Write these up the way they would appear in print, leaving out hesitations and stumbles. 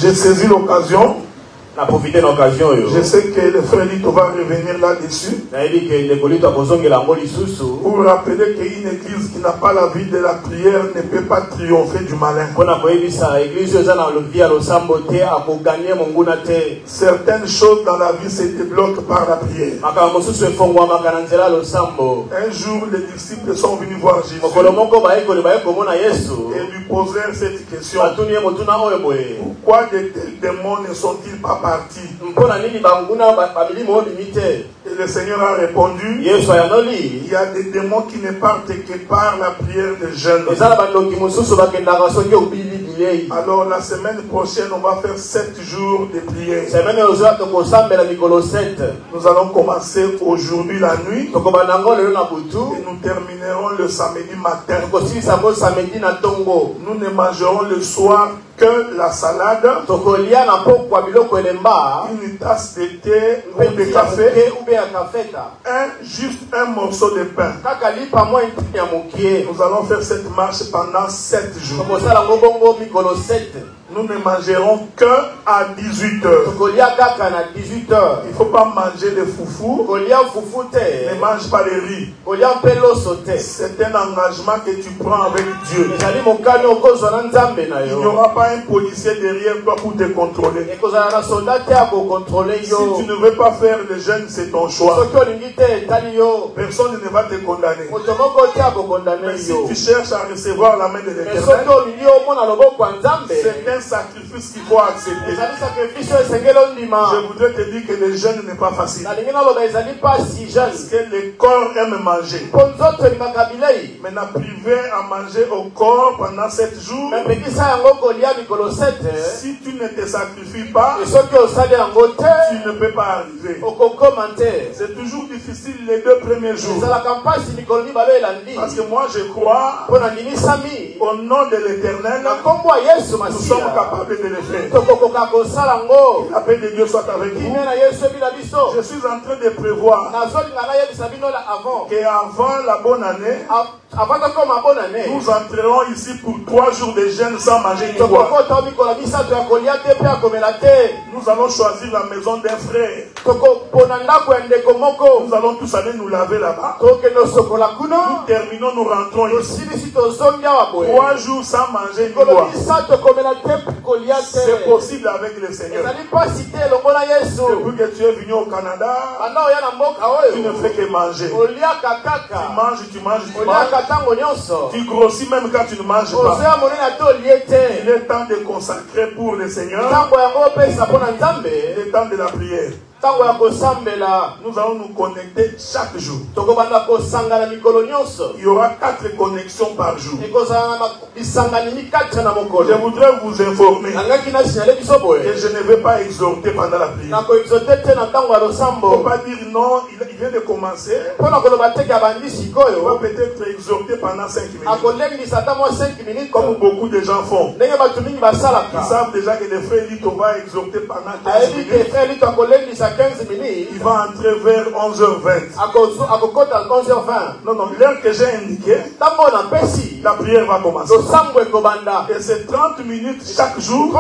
J'ai saisi l'occasion. Na profité de l'occasion. Je sais que le frère Lito va revenir là-dessus. Pour rappeler qu'une église qui n'a pas la vie de la prière ne peut pas triompher du malin. Certaines choses dans la vie se débloquent par la prière. Un jour, les disciples sont venus voir Jésus et lui posèrent cette question. Pourquoi de tels démons ne sont-ils pas partis? Et le Seigneur a répondu, il y a des démons qui ne partent que par la prière des jeunes. Alors la semaine prochaine, on va faire 7 jours de prière. Nous allons commencer aujourd'hui la nuit et nous terminerons le samedi matin. Nous ne mangerons le soir que la salade, une tasse de thé ou de café, juste un morceau de pain. Nous allons faire cette marche pendant 7 jours. Nous ne mangerons que à 18h. Il ne faut pas manger de foufou. Ne mange pas de riz. C'est un engagement que tu prends avec Dieu. Il n'y aura pas un policier derrière toi pour te contrôler. Si tu ne veux pas faire le jeûne, c'est ton choix. Personne ne va te condamner. Mais si tu cherches à recevoir la main de l'Éternel, c'est un sacrifice qu'il faut accepter. Je voudrais te dire que le jeûne n'est pas facile. Parce que le corps aime manger. Maintenant, privé à manger au corps pendant 7 jours, si tu ne te sacrifies pas, tu ne peux pas arriver. C'est toujours difficile les 2 premiers jours. Parce que moi je crois au nom de l'Éternel, nous sommes capables de le faire. La paix de Dieu soit avec vous. Je suis en train de prévoir qu'avant la bonne année, nous entrerons ici pour 3 jours de jeûne sans manger ni boire. Nous allons choisir la maison d'un frère. Nous allons tous aller nous laver là-bas. Nous terminons, nous rentrons ici. 3 jours sans manger ni boire. C'est possible avec le Seigneur. Depuis que tu es venu au Canada, tu ne fais que manger. Tu manges. Tu grossis même quand tu ne manges pas. Il est temps de consacrer pour le Seigneur le temps de la prière. Nous allons nous connecter chaque jour. Il y aura 4 connexions par jour. Je voudrais vous informer que je ne vais pas exhorter pendant la prière. Il ne faut pas dire non, il vient de commencer. On va peut-être exhorter pendant 5 minutes. Comme beaucoup de gens font. Ils savent déjà que le frère Lito va exhorter pendant 15 minutes. Il va entrer vers 11h20. Non, l'heure que j'ai indiquée, la prière va commencer. Et c'est 30 minutes chaque jour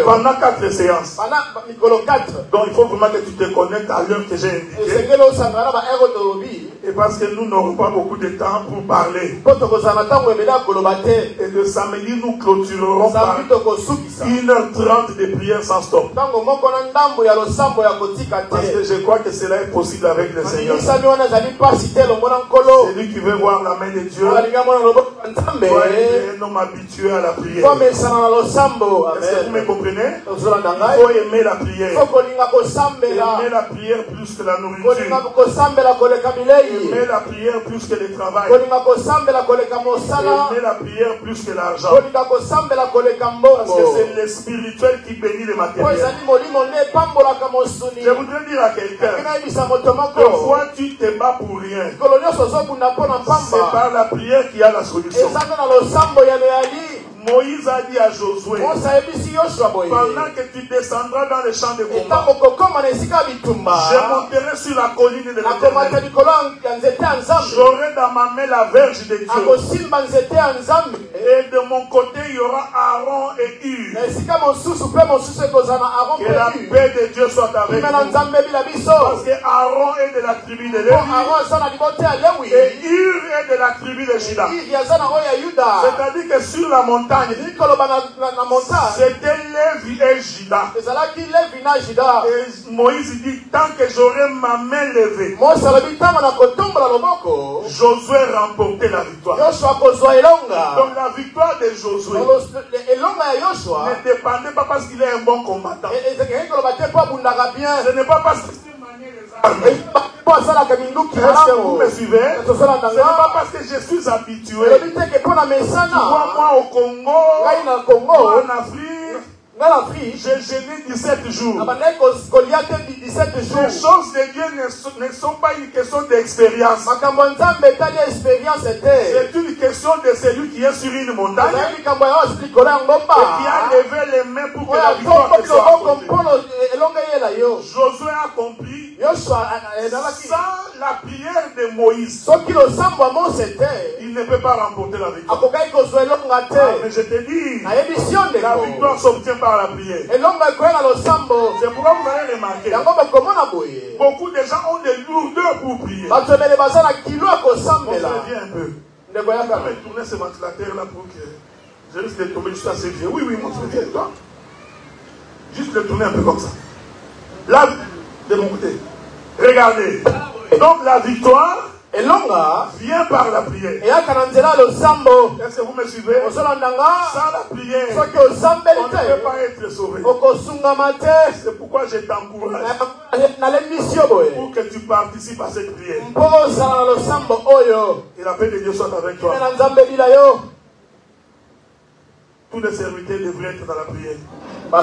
pendant 4 séances. Donc il faut vraiment que tu te connectes à l'heure que j'ai indiquée. Et parce que nous n'aurons pas beaucoup de temps pour parler. Et le samedi, nous clôturerons par 1h30 de prière sans stop. Parce que je crois que cela est possible avec le Seigneur. C'est lui qui veut voir la main de Dieu. Il est un homme habitué à la prière. Est-ce que vous me comprenez? Il faut aimer la prière. Aimer la prière plus que la nourriture. Aimer la prière plus que le travail. Aimer la prière plus que l'argent. Parce que c'est le spirituel qui bénit le matériel. Je voudrais dire à quelqu'un, parfois tu te bats pour rien. C'est par la prière qu'il y a la solution. Moïse a dit à Josué, pendant que tu descendras dans le champ de combat, je monterai sur la colline de l'Éternel. J'aurai dans ma main la verge de Dieu. Et Et de mon côté, il y aura Aaron et Hur. Que la paix de Dieu soit avec nous. Parce que Aaron est de la tribu de Lévi. Et Hur est de la tribu de Juda. C'est-à-dire que sur la montagne, c'était Lévi et Juda. Et Moïse dit, tant que j'aurai ma main levée, Josué remportait la victoire. Donc la victoire de Josué ne dépendait pas parce qu'il est un bon combattant. Ce n'est pas parce qu'il maniait les armes. Vous me suivez? Ce n'est pas parce que je suis habitué. Tu vois, moi au Congo, moi en Afrique, j'ai gêné 17 jours. Les choses de Dieu ne sont pas une question d'expérience. C'est une question de celui qui est sur une montagne et qui a levé les mains pour que la victoire soit accomplie. Josué a accompli sans la prière de Moïse. Il ne peut pas remporter la victoire. Mais je te dis, la victoire s'obtient par la prière. C'est pourquoi vous allez remarquer, beaucoup de gens ont des lourdeurs pour prier. On se vient un peu. Je vais tourner ce ventilateur là pour que je risque de tomber, je suis assez vieux. Oui, mon frère, viens, toi. Juste le tourner un peu comme ça. Là, de mon côté. Regardez. Donc la victoire vient par la prière. Est-ce que vous me suivez? Sans la prière, on ne peut pas être sauvé. C'est pourquoi je t'encourage pour que tu participes à cette prière. Et la paix de Dieu soit avec toi. Tous les serviteurs devraient être dans la prière. Je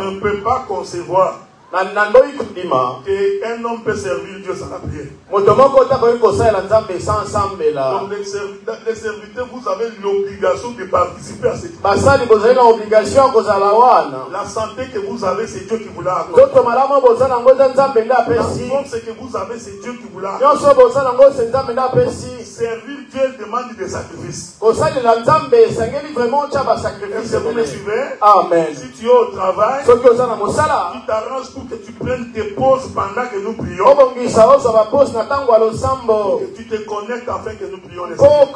ne peux pas concevoir qu'un homme peut servir Dieu sans la prière. Donc les serviteurs, vous avez l'obligation de participer à cette prière. La santé que vous avez, c'est Dieu qui vous l'a accordé. La force que vous avez, c'est Dieu qui vous l'a accordé. Servir Dieu demande des sacrifices. Est-ce que vous me suivez? Amen. Si tu es au travail, tu t'arranges pour que tu prennes tes pauses pendant que nous prions. Et tu te connectes afin que nous prions les Seigneur.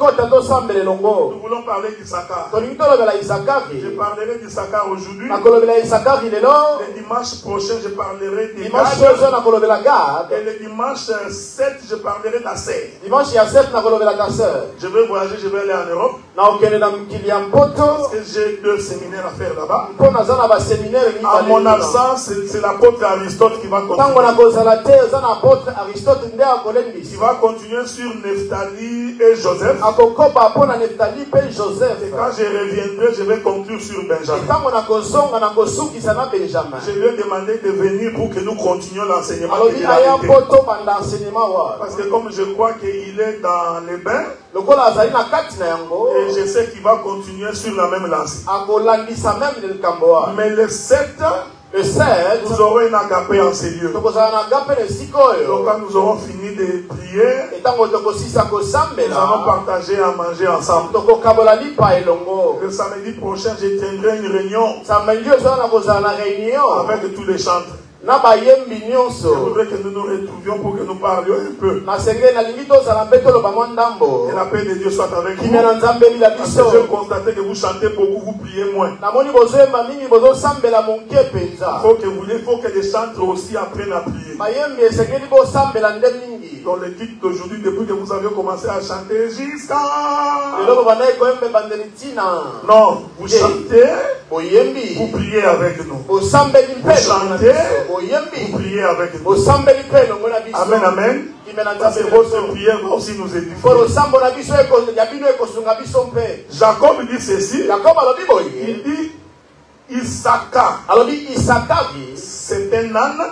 Nous voulons parler d'Issachar. Je parlerai d'Issachar aujourd'hui. Le dimanche prochain, je parlerai de Gad. Et le dimanche 7, je parlerai d'Asser. Je vais voyager, je vais aller en Europe. Parce que j'ai 2 séminaires à faire là-bas. À mon absence, c'est l'apôtre Aristote qui va continuer. Il va continuer sur Nephtali et Joseph. Et quand je reviendrai, je vais conclure sur Benjamin. Je lui ai demandé de venir pour que nous continuions l'enseignement. Parce que comme je crois qu'il est dans les bains, et je sais qu'il va continuer sur la même lancée. Mais le 7, nous aurons un agapé en ces lieux. Donc quand nous aurons fini de prier, nous allons partager à manger ensemble. Le samedi prochain, je tiendrai une réunion avec tous les chantres. Je voudrais que nous nous retrouvions pour que nous parlions un peu. Et la paix de Dieu soit avec vous. Parce que j'ai constaté que vous chantez beaucoup, vous priez moins. Il faut que les chantres aussi apprennent à prier. Dans le titre d'aujourd'hui, depuis que vous avez commencé à chanter jusqu'à... Non, vous chantez, vous priez avec nous. Vous chantez, vous priez avec nous. Amen, amen. Parce que votre prière va aussi nous édifier. Jacob dit ceci. Il dit Issachar. C'est un âne.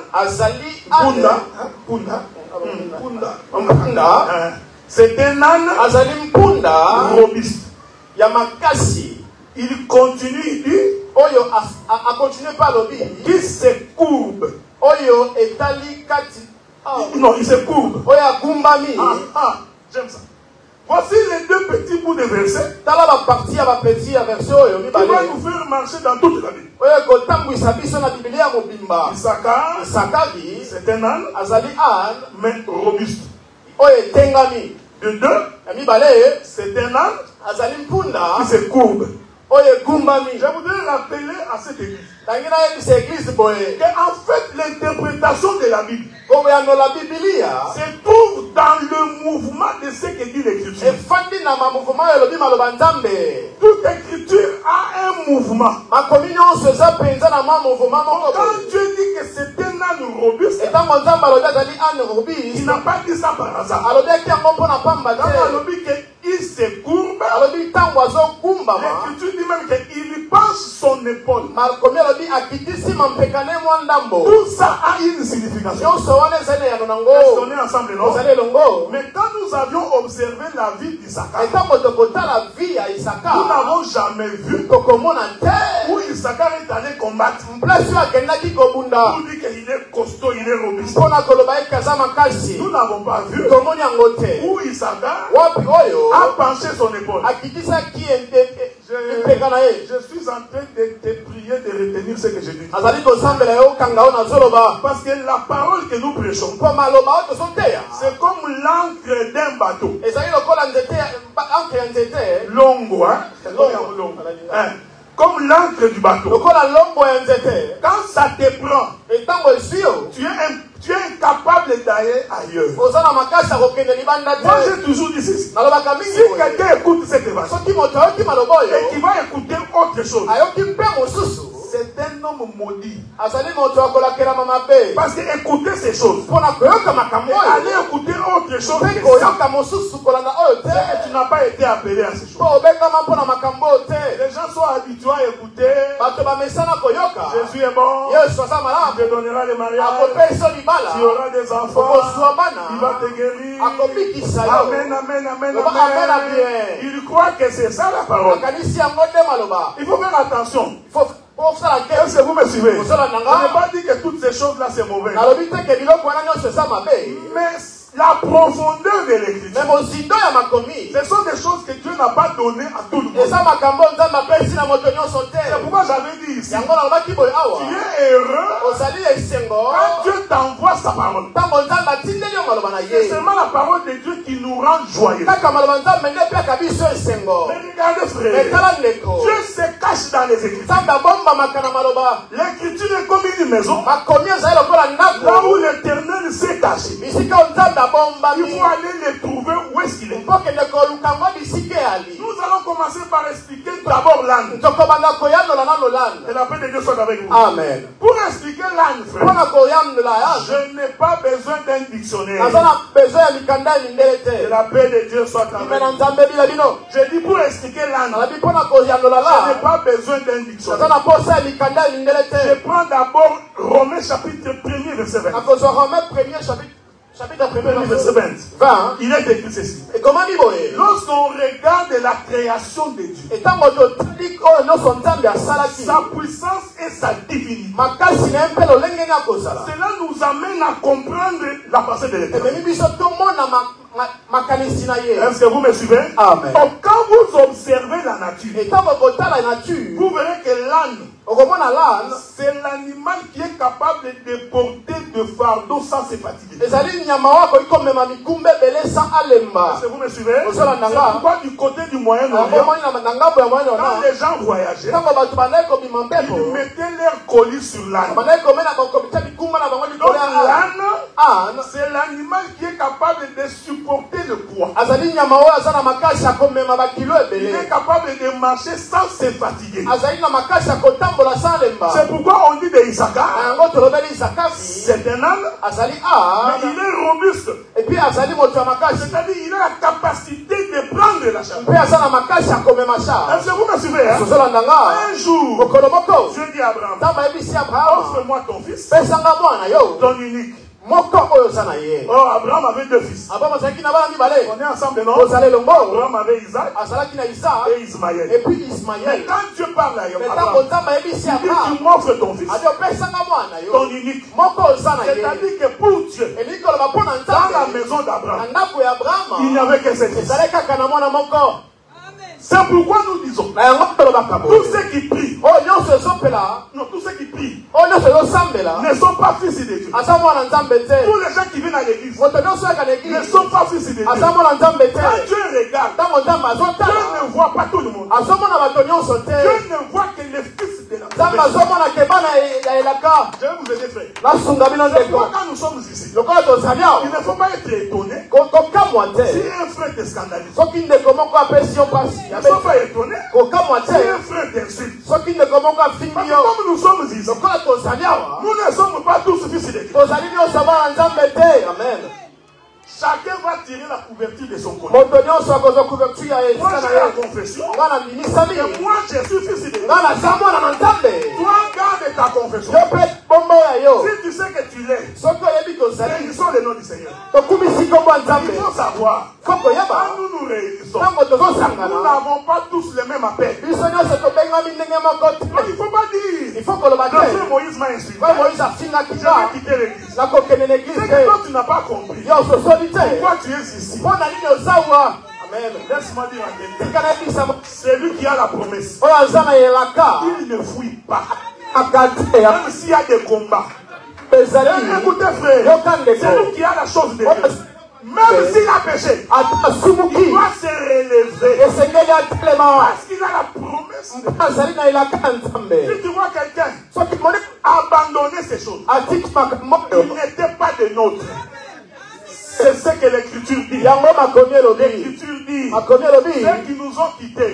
Punda. C'est un âne robuste. Il continue, il dit qui se courbe. Non, il se courbe. J'aime ça. Voici les deux petits bouts de versets qui va nous faire marcher dans toute la Bible. Issachar, c'est un âne, mais robuste. De deux, c'est un âne qui se courbe. Je voudrais rappeler à cette église qu'en fait l'interprétation de la Bible se trouve dans le mouvement de ce que dit l'Écriture. Toute écriture a un mouvement. Quand Dieu dit que c'est un âne robuste, il n'a pas dit ça par hasard. Il se courbe. L'Écriture dit même qu'il penche son épaule. Tout ça a une signification. Est-ce qu'on est ensemble, non? Mais quand nous avions observé la vie d'Issachar, nous n'avons jamais vu où Issachar est allé combattre. Nous dit qu'il est costaud, il est robuste. Nous n'avons pas vu où Issachar a penché son épaule. Je suis en train de te prier de retenir ce que je dis. Parce que la parole que nous prêchons, c'est comme l'encre d'un bateau. Longo, hein? Comme l'encre du bateau. Quand ça te prend, tu es incapable d'aller ailleurs. Moi j'ai toujours dit ceci. Si quelqu'un écoute cette évasion et qui va écouter autre chose, c'est un homme maudit. Parce que écouter ces choses et aller écouter autre chose, c'est que tu n'as pas été appelé à ces choses. Les gens sont habitués à écouter. Jésus est bon. Il te donnera le mariage. Tu auras des enfants. Il va te guérir. Amen, amen, amen, amen. Il croit que c'est ça la parole. Il faut faire attention. Est-ce que vous me suivez? Je n'ai pas dit que toutes ces choses-là c'est mauvais. Mais la profondeur de l'Écriture, ce sont des choses que Dieu n'a pas données à tout le monde. C'est pourquoi j'avais dit ici, tu es heureux quand Dieu t'envoie sa parole. C'est seulement la parole de Dieu qui nous rend joyeux. Mais regardez frère, Dieu se cache dans les Écritures. L'Écriture est comme une maison là où l'Éternel s'est caché. Il faut aller le trouver où est-ce qu'il est. Nous allons commencer par expliquer d'abord l'âne. Et la paix de Dieu soit avec vous. Amen. Pour expliquer l'âne, frère, je n'ai pas besoin d'un dictionnaire. Que la paix de Dieu soit avec vous. Je dis pour expliquer l'âne, je n'ai pas besoin d'un dictionnaire. Je prends d'abord Romains chapitre 1er verset 20. Chapitre 1er, verset 20. Il est écrit ceci. Lorsqu'on regarde la création de Dieu, sa puissance et sa divinité, cela nous amène à comprendre la pensée de l'Éternel. Est-ce que vous me suivez? Amen. Donc, quand vous observez la nature, vous verrez que l'âne, c'est l'animal qui est capable de porter de fardeau sans se fatiguer. Est-ce que vous me suivez? C'est pourquoi du côté du Moyen-Orient, quand les gens voyageaient, ils mettaient leur colis sur l'âne. Donc l'âne, c'est l'animal qui est capable de supporter le poids. Il est capable de marcher sans se fatiguer. C'est pourquoi on dit de Issachar, c'est un âne, mais il est robuste. C'est-à-dire il a la capacité de prendre la charge. Est-ce que vous me suivez? Un jour, Dieu dit à Abraham, offre-moi ton fils, ton unique. Oh, Abraham avait 2 fils. On est ensemble, non? Abraham avait Isaac et Ismaël. Et puis Ismaël. Mais quand Dieu parle à Abraham, il dit tu m'offres ton fils, ton unique. C'est-à-dire que pour Dieu, dans la maison d'Abraham, il n'y avait que cet fils. C'est pourquoi nous disons, tous ceux qui prient, non, tous ceux qui prient ne sont pas fils de Dieu. Tous les gens qui viennent à l'église ne sont pas fils de Dieu. Quand Dieu regarde, Dieu ne voit pas tout le monde. Dieu ne voit que les fils de la promesse. Je vais vous aider, frère. C'est pourquoi quand nous sommes ici, il ne faut pas être étonné si un frère te scandalise. Il ne faut pas être étonné si un frère t'insulte. Parce que comme nous sommes ici, nous ne sommes pas tous fils de Dieu. Amen. Chacun va tirer la couverture de son côté. Moi j'ai la confession. Et moi je suis fils de Dieu. Toi garde ta confession. Si tu sais que tu l'es, bénissons le nom du Seigneur. Il faut savoir, quand nous nous réunissons, nous n'avons pas tous le même appel. Il ne faut pas dire, le frère Moïse m'a insulté, je vais quitter l'église. C'est que toi tu n'as pas compris. Pourquoi tu es ici? Amen. Laisse-moi dire en quelque. Celui qui a la promesse, il ne fuit pas. Même s'il y a des combats. Écoutez frère, celui qui a la chose de Dieu, même s'il a péché, il doit se relever. Parce qu'il a la promesse. Si tu vois quelqu'un abandonner ces choses, il n'était pas de nôtre. C'est ce que l'Écriture dit. L'Écriture dit, ceux qui nous ont quittés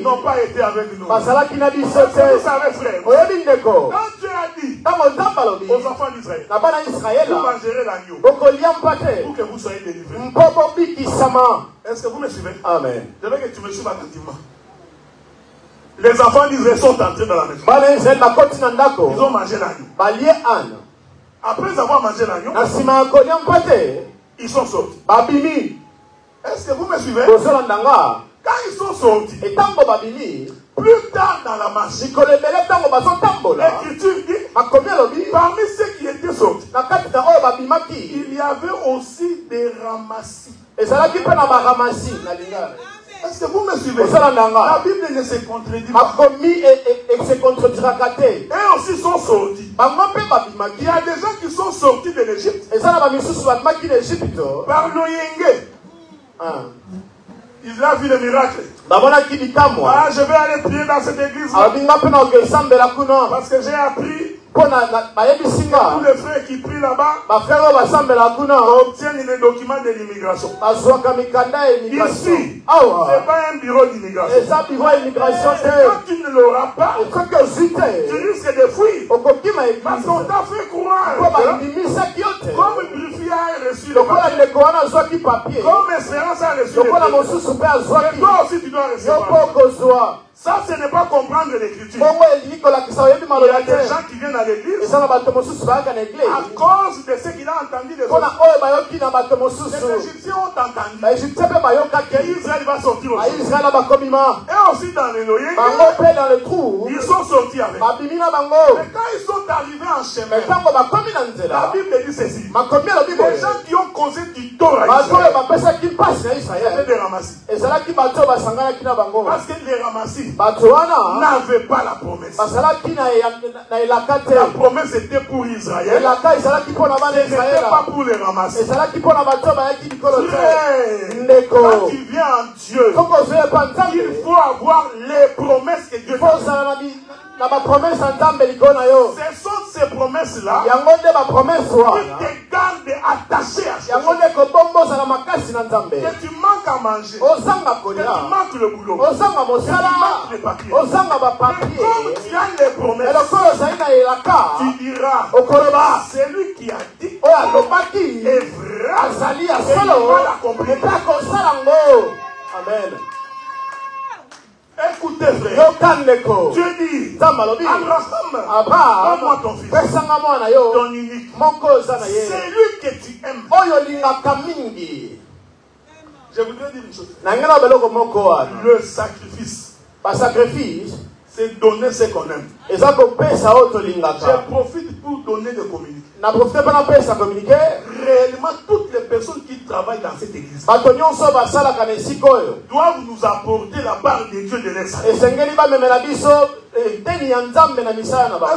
n'ont pas été avec nous. Est-ce que vous savez, frère, quand Dieu a dit aux enfants d'Israël, vous mangerez l'agneau pour que vous soyez délivrés. Est-ce que vous me suivez? Amen. Je veux que tu me suives attentivement. Les enfants d'Israël sont entrés dans la maison. Ils ont mangé l'agneau. Après avoir mangé l'agneau, ils sont sortis. Est-ce que vous me suivez? Quand ils sont sortis, plus tard dans la marche, l'Écriture dit, parmi ceux qui étaient sortis, il y avait aussi des ramassis. Est-ce que vous me suivez? La Bible ne se contredit pas. Et aussi sont sortis. Il y a des gens qui sont sortis de l'Égypte par l'Oyenge. Ils ont vu le miracle. Je vais aller prier dans cette église parce que j'ai appris tous les frères qui prient là-bas obtiennent les documents de l'immigration. Ici, ce n'est pas un bureau d'immigration. Quand tu ne l'auras pas, tu risques de fuir. Parce qu'on t'a fait croire comme Brifi a reçu le papier, comme Espérance a reçu le papier, et toi aussi tu dois recevoir. Ça, ce n'est pas comprendre l'Écriture. Il y a des gens qui viennent à l'église à cause de ce qu'il a entendu des autres. Les Égyptiens ont entendu qu'Israël va sortir aussi. Et aussi dans les loyers, ils sont sortis avec. Mais quand ils sont arrivés en chemin, la Bible dit ceci. Les gens qui ont causé du tort à Israël étaient des ramassis. Parce que les ramassis n'avait pas la promesse. La promesse était pour Israël. Ce n'était pas pour les ramasser. Quand tu viens en Dieu, il faut avoir les promesses que Dieu t'a données. Ce sont ces promesses-là qui te gardent attaché à ça. Que tu manques à manger, que tu manques le boulot, que tu manques les papiers. Mais comme tu as les promesses, tu diras, celui qui a dit est vrai et il va l'accomplir. Amen. Et Écoutez, frère. Dieu dit, Abraham, donne-moi ton fils, ton unique. C'est lui que tu aimes. Je voudrais dire une chose. Le sacrifice, c'est donner ce qu'on aime. Je profite pour donner de communiquer. Réellement, toutes les personnes qui travaillent dans cette église doivent nous apporter la part de Dieu de l'Est. Est-ce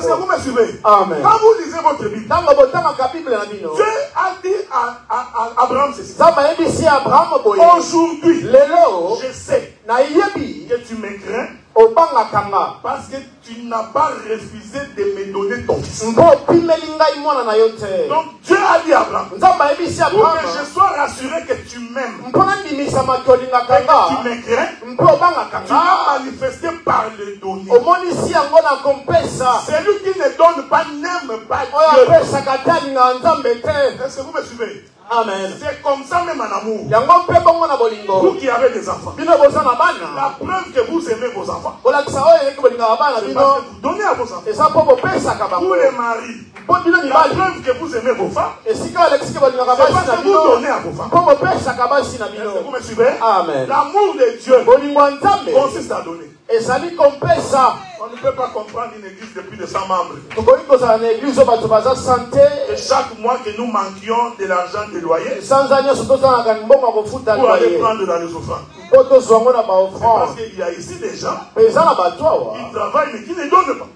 que vous me suivez? Amen. Quand vous lisez votre Bible, Dieu a dit à Abraham ceci. Aujourd'hui, je sais que tu me crains parce que tu n'as pas refusé de me donner ton fils. Donc Dieu a dit à Abraham, pour que je sois rassuré que tu m'aimes et que tu me crains, tu m'as manifesté par le donner. Celui qui ne donne pas n'aime pas Dieu. Est-ce que vous me suivez? Amen. C'est comme ça même en amour. Vous qui avez des enfants, la preuve que vous aimez vos enfants, c'est parce que vous donnez à vos enfants. Pour les maris, la preuve que vous aimez vos femmes, c'est parce que vous donnez à vos femmes. Est-ce que vous me suivez? Amen. L'amour de Dieu consiste à donner. On ne peut pas comprendre une église de plus de 100 membres. Et chaque mois que nous manquions de l'argent de loyer pour aller prendre dans les offrandes. Parce qu'il y a ici des gens qui travaillent mais qui ne donnent pas.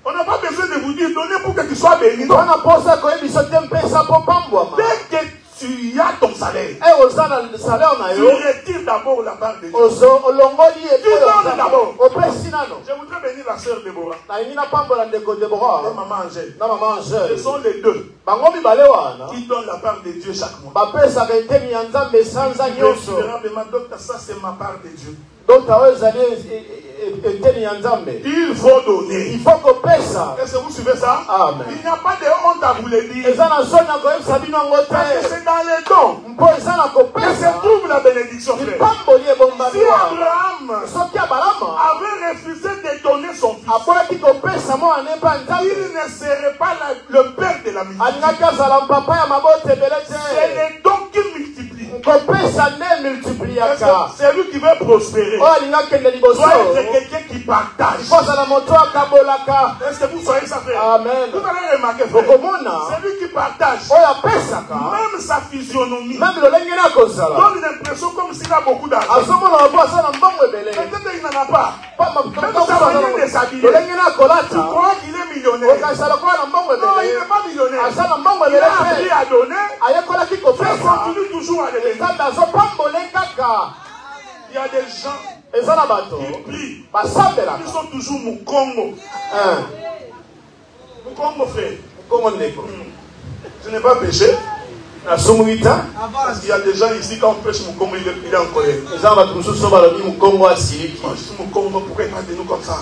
On n'a pas besoin de vous dire donnez pour que tu sois béni. Dès que tu as ton salaire, tu retires d'abord la part de Dieu. Tu donnes d'abord. Je voudrais bénir la sœur Déborah et maman Angèle. Ce sont les deux qui donnent la part de Dieu chaque mois. Ça c'est ma part de Dieu. Il faut donner. Il faut qu'on paie ça. Est-ce que vous suivez ça? Amen. Il n'y a pas de honte à vous le dire. Parce que c'est dans les dons que se trouve la bénédiction, frère. Si Abraham avait refusé de donner son fils, il ne serait pas le père de la multitude. C'est les dons qui multiplient. C'est lui qui veut prospérer. Soit être quelqu'un qui partage. Est-ce que vous soyez ça, frère? Amen. Vous allez remarquer, frère. C'est lui qui partage. Même sa physionomie donne l'impression comme s'il a beaucoup d'argent. Peut-être qu'il n'en a pas. Même sa manière de s'habiller, tu crois qu'il est millionnaire. Non, il n'est pas millionnaire. Il a appris à donner. Il continue toujours à donner. Il y a des gens qui prient. Ils sont toujours Mukongo. Mukongo, frère. Je n'ai pas péché. Parce qu'il y a des gens ici, quand on pêche Mukongo, il est en colère. Mukongo, pourquoi il parle de nous comme ça?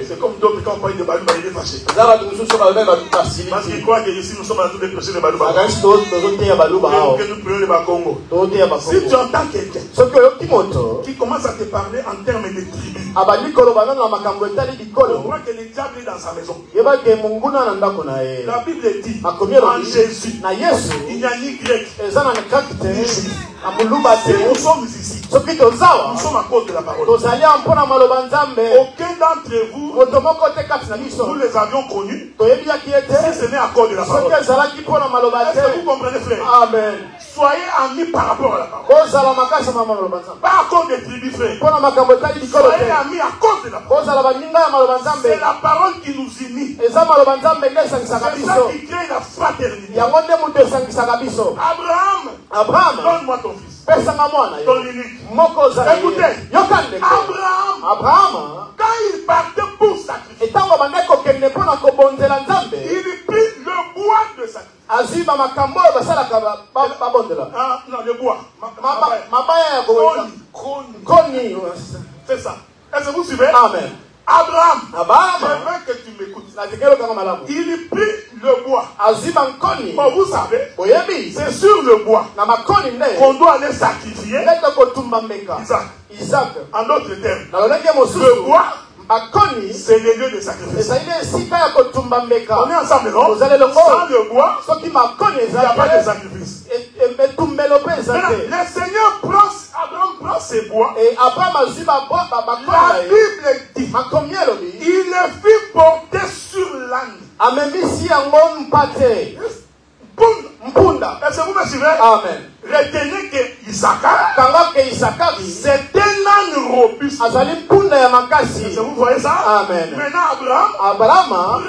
C'est comme d'autres quand on parle de Balouba, il est fâché. Parce qu'il croit que ici nous sommes en train de pêcher le Balouba. Que nous prenons le Bakongo. Si tu entends quelqu'un qui commence à te parler en termes de tribus, on voit que le diable est dans sa maison. La Bible dit en Jésus, il n'y a ni grec, ni juif. Si nous sommes ici, nous sommes à cause de la parole. Aucun d'entre vous, nous les avions connus, si ce n'est à cause de la parole. Est-ce que vous comprenez, frère? Amen. Soyez amis par rapport à la parole. Pas à cause des tribus, frère. Soyez amis à cause de la parole. C'est la parole qui nous unit. C'est ça qui crée la fraternité. Abraham, donne-moi ton fils. Ton unique. Écoutez, Abraham, quand il partait pour sacrifier, il prit le bois de sacrifice. Non, le bois. C'est ça. Est-ce que vous suivez? Amen. Abraham, je veux que tu m'écoutes. Il prit le bois. Bon, vous savez, c'est sur le bois qu'on doit aller sacrifier. gaspiller Isaac. En d'autres termes, le bois, c'est le lieu de sacrifice. On est ensemble, non? Sans le bois, il n'y a pas de sacrifice. Le Seigneur Abraham prend ses bois. La Bible dit, il le fit porter sur l'âne. Est-ce que vous me suivez? Amen. Retenez que Isaac, c'est un âne robuste. Est-ce que vous voyez ça? Amen. Maintenant Abraham prend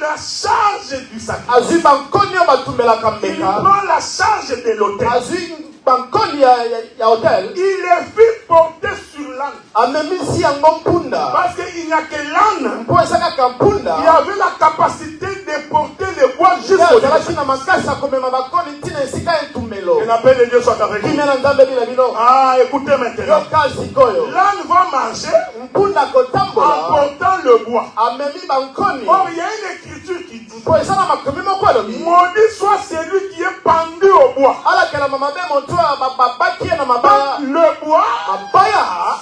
la charge du sacrifice. Il prend la charge de l'autel. Il est fait porter sur l'âne. Parce qu'il n'y a que l'âne qui avait la capacité de porter le bois jusqu'au dessus. Que la paix de Dieu soit avec vous. Ah, écoutez maintenant. L'âne va marcher en portant le bois. Or, il y a une écriture qui dit, maudit soit celui qui est pendu au bois. Le bois,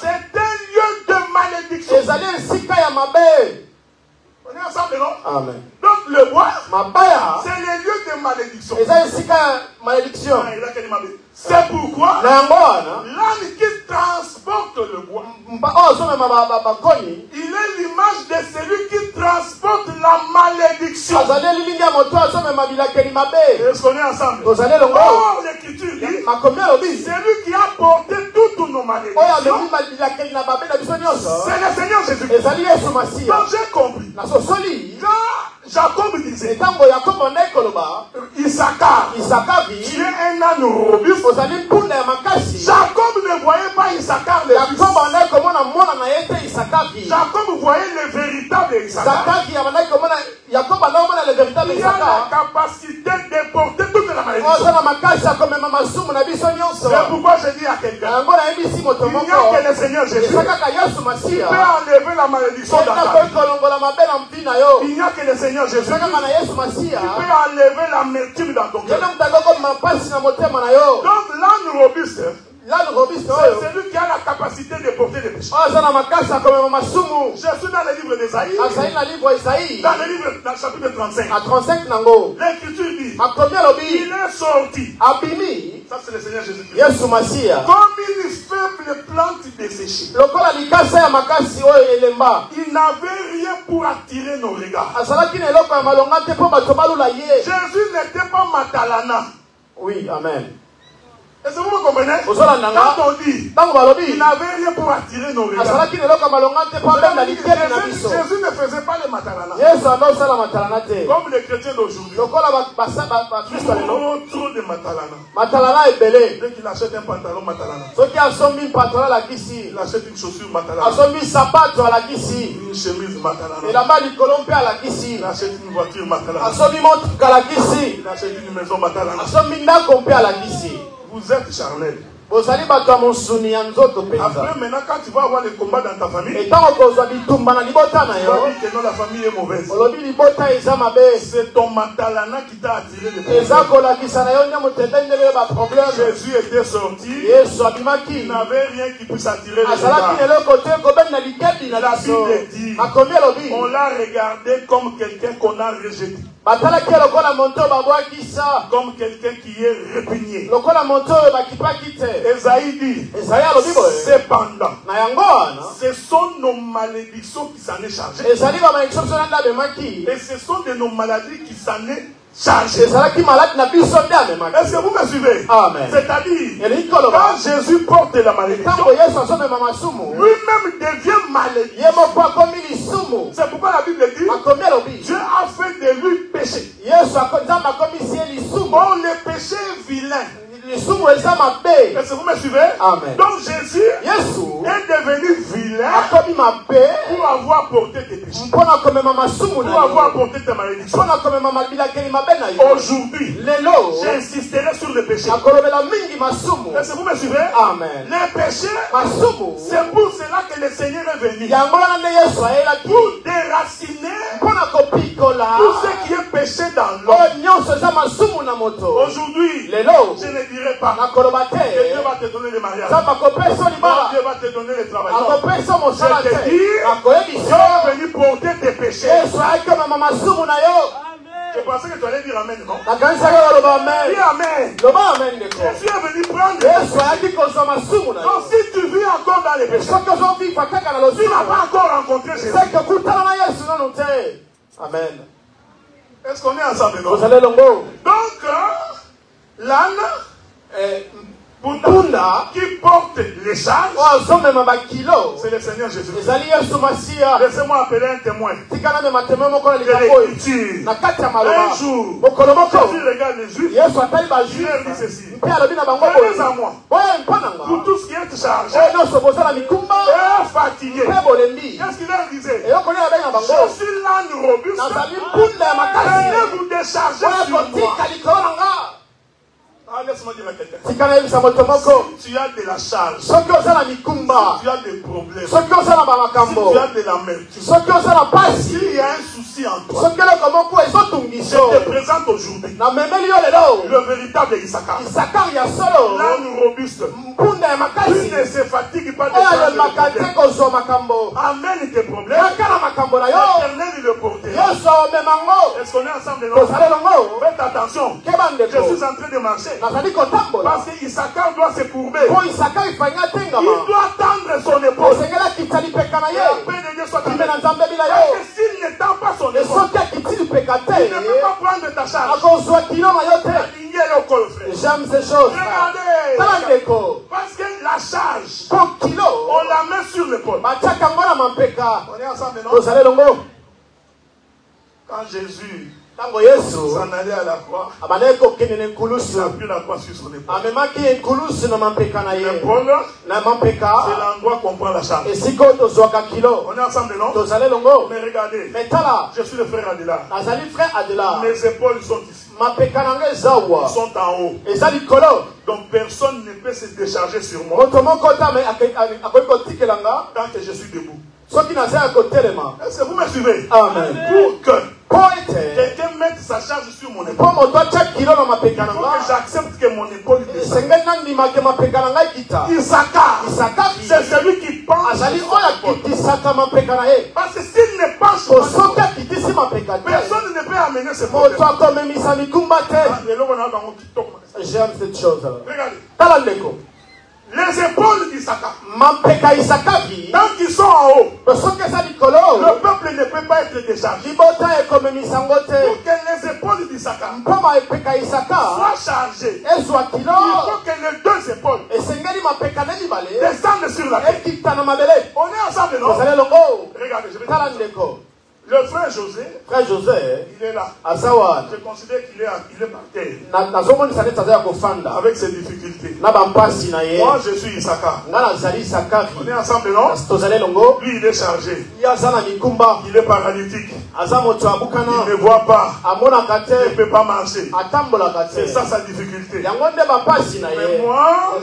c'est un lieu de malédiction. On est ensemble, non? Amen. Donc le bois, c'est le lieu de malédiction. C'est pourquoi l'âne qui transporte le bois, il est l'image de celui qui transporte la malédiction. Est-ce qu'on est ensemble? Or, l'Écriture dit, celui qui a porté toutes nos malédictions, c'est le Seigneur Jésus-Christ. Donc j'ai compris. Quand Jacob disait, Issachar, tu es un âne robuste. Jacob ne voyait pas Issachar le fils. Jacob voyait le véritable Issachar. Il a la capacité de porter toute la malédiction. C'est pourquoi je dis à quelqu'un, il n'y a que le Seigneur Jésus qui peut enlever la malédiction dans ta vie. Il n'y a que le Seigneur Jésus qui peut enlever l'amertume dans ton cœur. Donc l'âne robuste, c'est celui qui a la capacité de porter les péchés. Je suis dans le livre d'Ésaïe. Dans le livre, dans le chapitre 35. L'Écriture dit, il est sorti. Ça c'est le Seigneur Jésus-Christ. Comme une faible plante desséchée. Il n'avait rien pour attirer nos regards. Jésus n'était pas Matalana. Oui, amen. Est-ce que vous me comprenez? Quand on dit, il n'avait rien pour attirer nos regards. Jésus ne faisait pas les matalana. Comme les chrétiens d'aujourd'hui. Trop de matalana. Dès qu'il achète un pantalon matalana. Il achète une chaussure matalana. Une chemise matalana. Il achète une voiture matalana. Il achète une maison matalana. Vous êtes charnel. Après, maintenant, quand tu vas avoir les combats dans ta famille, tu vas dire que non, la famille est mauvaise. C'est ton matalana qui t'a attiré le problème. Jésus était sorti. Il n'avait rien qui puisse attirer le regard. La Bible dit, on l'a regardé comme quelqu'un qu'on a rejeté. Comme quelqu'un qui est répugné. Esaïe dit, cependant, ce sont nos malédictions qui s'en est chargées. Et ce sont de nos maladies qui s'en est chargées. Est-ce que vous me suivez? C'est-à-dire, quand Jésus porte la malédiction, lui-même devient malédiction. C'est pourquoi la Bible dit, Dieu a fait de lui péché. Bon, le péché est vilain. Est-ce que vous me suivez? Amen. Donc Jésus est devenu vilain pour avoir porté tes péchés. Pour avoir porté tes malédictions. Aujourd'hui, j'insisterai sur le péché. Est-ce que vous me suivez? Amen. Le péché, c'est pour cela que le Seigneur est venu. Pour déraciner tout ce qui est péché dans l'homme. Aujourd'hui, je ne dirai pas que Dieu va te donner le mariage. Dieu va te donner le travail. Je te dis, Dieu est venu porter tes péchés. Je pensais que tu allais dire Amen, non? Dis Amen. Jésus est venu prendre. Donc si tu vis encore dans les péchés, tu n'as pas encore rencontré Jésus. Amen. Est-ce qu'on est ensemble, non? Donc, l'âne qui porte les charges, c'est le Seigneur Jésus. Laissez-moi appeler un témoin de l'écriture. Un jour, Jésus regarde les Juifs, il leur dit ceci: venez à moi, pour tous qui êtes chargés et fatigués. Qu'est-ce qu'il leur disait? Je suis l'âne robuste, allez vous décharger sur moi. Ah, laisse-moi dire à quelqu'un. Si tu as de la charge, si tu as des problèmes, si tu as de l'amertume, s'il y a un souci en toi, je te présente aujourd'hui le véritable Issachar. L'âne robuste, il ne se fatigue pas de faire des problèmes. Amène tes problèmes, l'Éternel il le portera. Est-ce qu'on est ensemble? Faites attention, je suis en train de marcher. Parce que Issachar doit se courber. Il doit tendre son épaule. Et après de Dieu soit avec lui. Parce que s'il ne tend pas son épaule, il ne peut pas prendre ta charge. J'aime ces choses. Regardez. Parce que la charge, on la met sur l'épaule. On est ensemble, non? Quand Jésus s'en allait à la croix, il a pris la croix sur son épaule. L'épaule, c'est l'endroit qu'on prend la charge. On est ensemble, non? Mais regardez, je suis le frère Adela. Mes épaules sont ici. Ils sont en haut. Donc personne ne peut se décharger sur moi tant que je suis debout. Est-ce que vous me suivez? Amen. Pour que quelqu'un mette sa charge sur mon épaule, il faut que j'accepte que mon épaule descende. Issachar, c'est celui qui pense. Parce que s'il ne pense pas, personne ne peut amener ce problème. J'aime cette chose. Regardez. Les épaules d'Issachar, tant qu'ils sont en haut, le peuple ne peut pas être déchargé. Pour que les épaules d'Issachar soient chargées, il faut que les deux épaules descendent sur la tête. On est ensemble, non? Regardez, je vais dire. Le frère José, il est là. Je considère qu'il est par terre. Avec ses difficultés. Moi, je suis Issachar. On est ensemble, non? Lui, il est chargé. Il est paralytique. Il ne voit pas. Il ne peut pas marcher. C'est ça sa difficulté. Mais moi,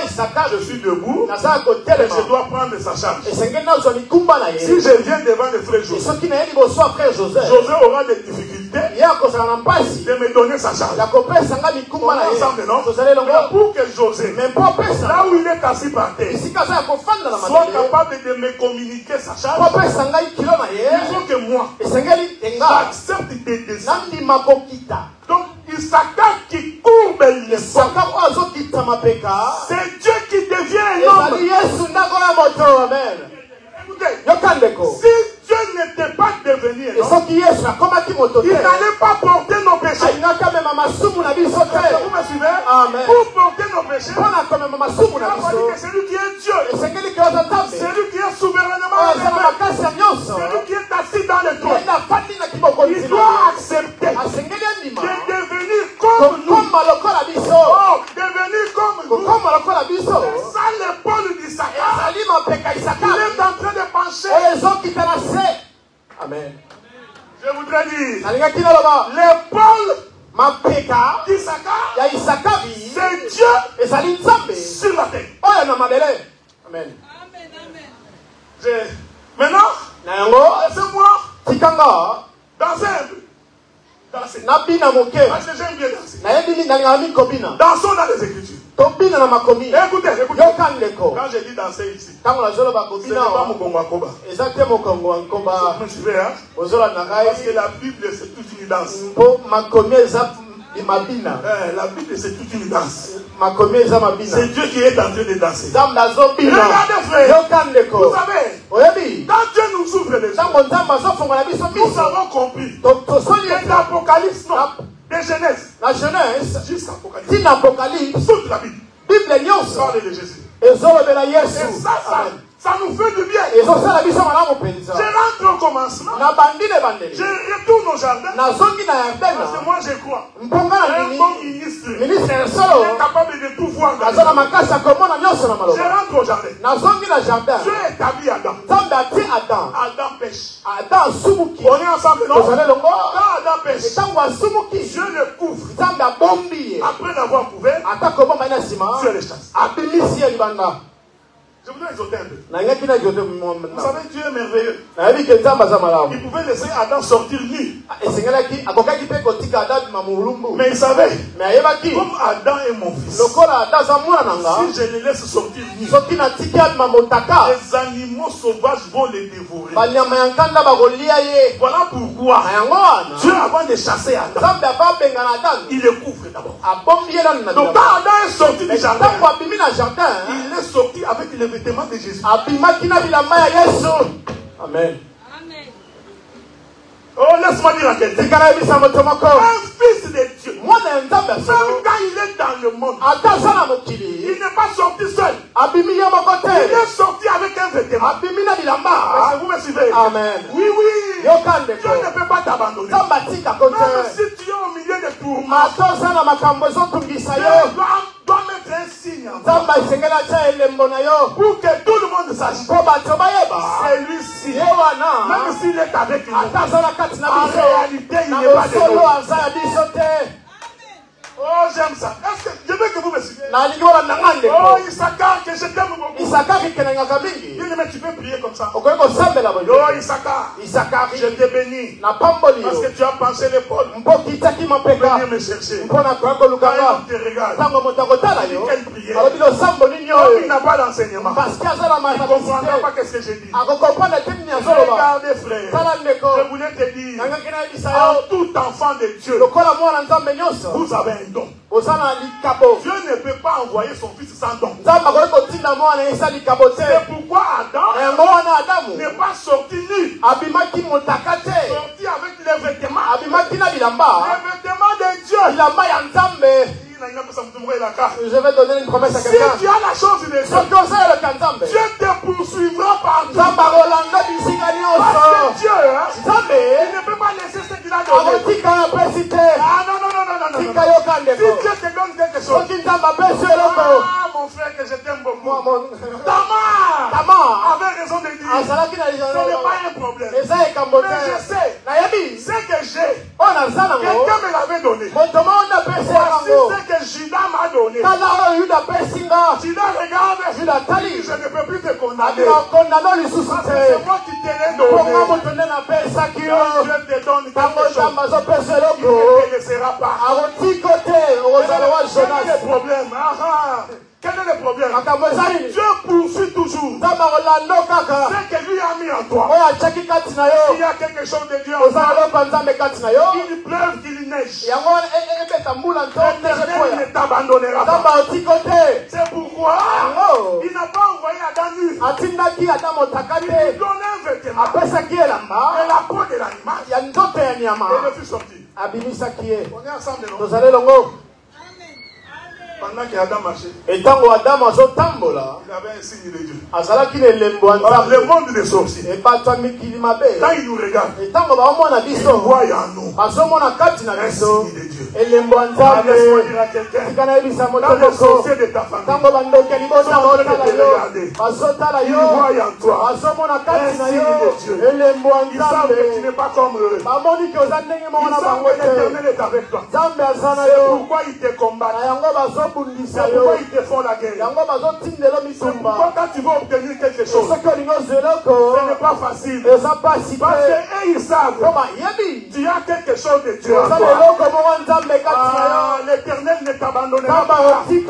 Issachar, je suis debout. Et je dois prendre sa charge. Si je viens devant le frère José, José aura des difficultés de me donner sa charge. On est ensemble, non? Mais pour que José, là où il est assis par terre, soit capable de me communiquer sa charge, il faut que moi, j'accepte de descendre. Donc, Issachar qui courbe les sangs, c'est Dieu qui devient un homme. Écoutez, si Dieu n'était pas devenu un homme, il n'allait pas porter nos péchés. Vous me suivez? Pour porter nos péchés, il a fallu que celui qui est Dieu, celui qui est souverainement élevé, celui qui est assis dans le trône, il doit accepter de devenir comme nous. Devenir comme nous. C'est ça l'épaule d'Issachar. Il est en train de pencher. Amen. Je voudrais dire, l'épaule d'Issachar, c'est Dieu sur la terre. Amen. Maintenant, laissez-moi Parce que j'aime bien danser. Dansons dans les Écritures. Écoutez, écoutez. Quand j'ai dit danser ici, ce n'est pas mon Kongo. Vous me suivez, hein? Parce que la Bible, c'est toute une danse. La Bible, c'est toute une danse. C'est Dieu qui est en train de danser. Regardez, frère. Vous savez, quand Dieu nous ouvre les yeux, nous avons compris que l'Apocalypse, non, de Genèse jusqu'à Apocalypse, toute la Bible parle de Jésus. Et ça nous fait du bien. Je rentre au commencement. Je retourne au jardin. Parce que moi je crois. Un bon ministre. Il est capable de tout voir. Je rentre au jardin. Dieu établit Adam. Adam pêche. On est ensemble, non? Quand Adam pêche, Dieu le couvre. Après l'avoir couvert, Dieu le chasse. Je voudrais exhorter un peu. Vous savez, Dieu est merveilleux. Il pouvait laisser Adam sortir nu. Mais il savait, comme Adam est mon fils, si je le laisse sortir nu, les animaux sauvages vont les dévorer. Voilà pourquoi Dieu, avant de chasser Adam, il le couvre d'abord. Donc quand Adam est sorti du jardin, il est sorti avec les vêtements de Jésus. Amen. Oh, laisse-moi dire à quelqu'un. Un fils de Dieu, même quand il est dans le monde, il n'est pas sorti seul. Il est sorti avec un vêtement. Est-ce que vous me suivez? Amen. Oui, oui. Dieu ne peut pas t'abandonner. Même si tu es au milieu de tourments, doit mettre un signe pour que tout le monde sache. C'est lui-ci. Même s'il est avec nous, en réalité, il n'est pas de nous. Oh, j'aime ça. Est-ce que je veux que vous me suivez? Oh, Issachar, que je t'aime beaucoup. Bien-aimé, tu peux prier comme ça. Oh, Issachar, je te bénis. Parce que tu as pensé l'épaule pour venir me chercher. Quand on te regarde, quelle prière. Comme il n'a pas d'enseignement, il ne comprendra pas ce que j'ai dit. Regardez, frère, je voulais te dire, en tout enfant de Dieu, vous avez un don. Dieu ne peut pas envoyer son fils sans don. C'est pourquoi Adam n'est pas sorti nu. Sorti avec les vêtements. Les vêtements de Dieu. Je vais donner une promesse à quelqu'un. Si tu as la chose de Dieu, Dieu te poursuivra partout. Parce que Dieu, il ne peut pas laisser ce qu'il a donné. Ah non, non, non, non, non. Si Dieu te donne quelque chose, ah mon frère que je t'aime beaucoup. Tamar avait raison de dire, ce n'est pas un problème. Mais je sais, ce que j'ai, quelqu'un me l'avait donné. Voici ce que Judas m'a donné. Judas regarde, je ne peux plus te condamner. Parce que c'est moi qui te l'ai donné. Quand Dieu te donne quelque chose, il ne te laissera pas. Quel est le problème? Quel est le problème? Dieu poursuit toujours ce que lui a mis en toi. S'il y a quelque chose de Dieu en toi, il pleuve, qu'il neige, l'Éternel ne t'abandonnera pas. C'est pourquoi il n'a pas envoyé Adam nu. Il lui donne un vêtement et la peau de l'animal. Et le fut sorti. On est ensemble, non? Pendant qu'Adam marchait, il avait un signe de Dieu. Le monde des sorciers, quand il nous regarde, il nous voit en nous un signe de Dieu. Laisse-moi dire à quelqu'un, quand les sorciers de ta famille sont en train de te regarder, ils voient en toi un signe de Dieu. Ils savent que tu n'es pas comme eux. Ils savent que l'Éternel est avec toi. C'est pourquoi ils te combattent. C'est pourquoi ils te font la guerre. C'est pourquoi quand tu veux obtenir quelque chose, ce n'est pas facile. Parce qu'eux ils savent, Dieu tu as quelque chose de Dieu en toi. L'Éternel ne t'abandonnera pas. Je dis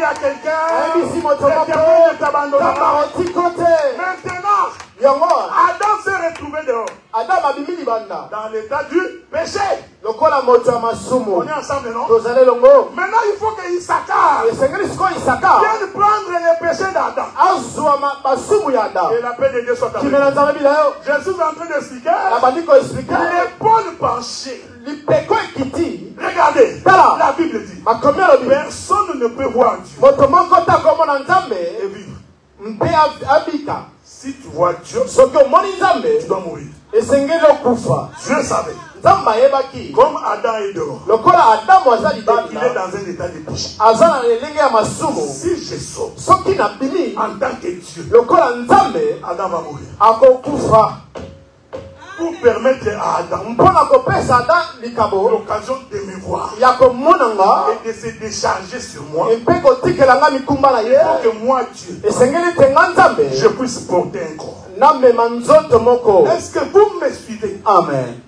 à quelqu'un, l'Éternel ne t'abandonnera pas. Maintenant, Adam s'est retrouvé dehors. Dans l'état du péché. On est ensemble, non? Maintenant, il faut que Issachar vienne prendre les péchés d'Adam. Et la paix de Dieu soit avec nous. Je suis en train d'expliquer l'épaule penchée. Regardez, la Bible dit personne ne peut voir Dieu et vivre. Si tu vois Dieu, tu dois mourir. Dieu savait. Comme Adam est dehors, il est dans un état de péché. Si je saute en tant que Dieu, Adam va mourir. Pour permettre à Adam l'occasion de me voir et de se décharger sur moi, il faut que moi, Dieu, je puisse porter un corps. Est-ce que vous me suivez? Amen.